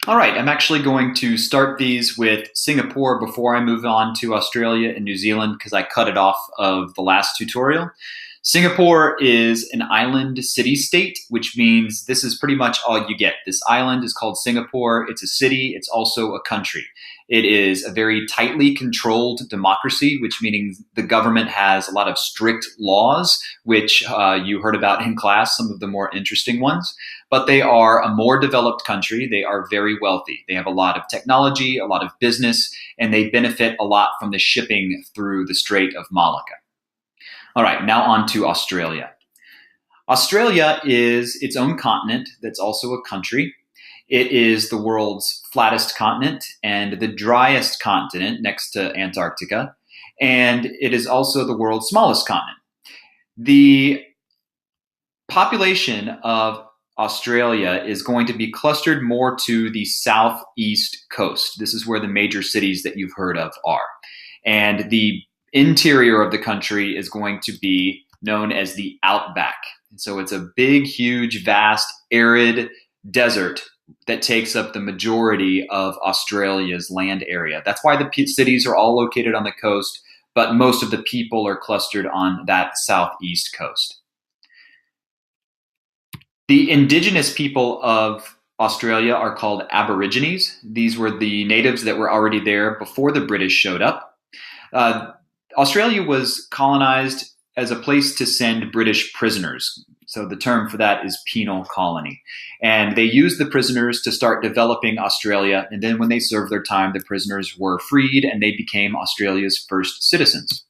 All right, I'm actually going to start these with Singapore before I move on to Australia and New Zealand because I cut it off of the last tutorial. Singapore is an island city-state, which means this is pretty much all you get. This island is called Singapore. It's a city. It's also a country. It is a very tightly controlled democracy, which means the government has a lot of strict laws, which you heard about in class, some of the more interesting ones. But they are a more developed country. They are very wealthy. They have a lot of technology, a lot of business, and they benefit a lot from the shipping through the Strait of Malacca. All right, now on to Australia. Australia is its own continent that's also a country. It is the world's flattest continent and the driest continent next to Antarctica. And it is also the world's smallest continent. The population of Australia is going to be clustered more to the southeast coast. This is where the major cities that you've heard of are. And the interior of the country is going to be known as the Outback. And so it's a big, huge, vast, arid desert that takes up the majority of Australia's land area. That's why the cities are all located on the coast, but most of the people are clustered on that southeast coast. The indigenous people of Australia are called Aborigines. These were the natives that were already there before the British showed up. Australia was colonized as a place to send British prisoners. So the term for that is penal colony. And they used the prisoners to start developing Australia. And then when they served their time, the prisoners were freed and they became Australia's first citizens.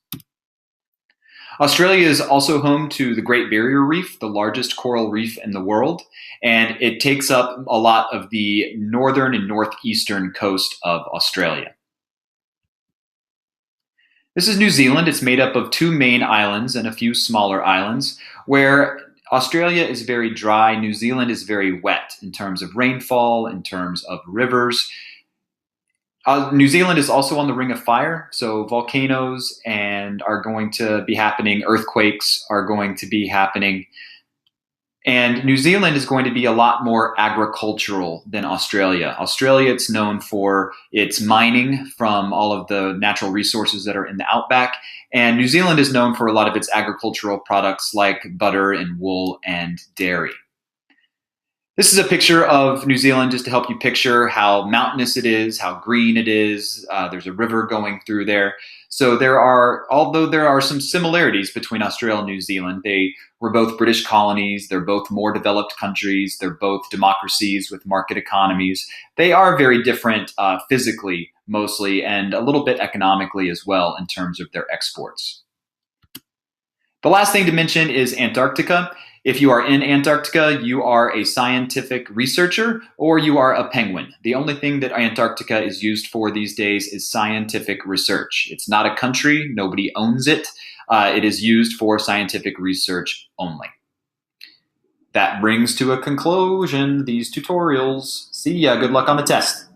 Australia is also home to the Great Barrier Reef, the largest coral reef in the world, and it takes up a lot of the northern and northeastern coast of Australia. This is New Zealand. It's made up of two main islands and a few smaller islands. Where Australia is very dry, New Zealand is very wet in terms of rainfall, in terms of rivers. New Zealand is also on the Ring of Fire, so volcanoes are going to be happening, earthquakes are going to be happening. And New Zealand is going to be a lot more agricultural than Australia. Australia, it's known for its mining from all of the natural resources that are in the outback. And New Zealand is known for a lot of its agricultural products like butter and wool and dairy. This is a picture of New Zealand just to help you picture how mountainous it is, how green it is. There's a river going through there. So although there are some similarities between Australia and New Zealand, they were both British colonies. They're both more developed countries. They're both democracies with market economies. They are very different physically, mostly, and a little bit economically as well in terms of their exports. The last thing to mention is Antarctica. If you are in Antarctica, you are a scientific researcher or you are a penguin. The only thing that Antarctica is used for these days is scientific research. It's not a country. Nobody owns it. It is used for scientific research only. That brings to a conclusion these tutorials. See ya. Good luck on the test.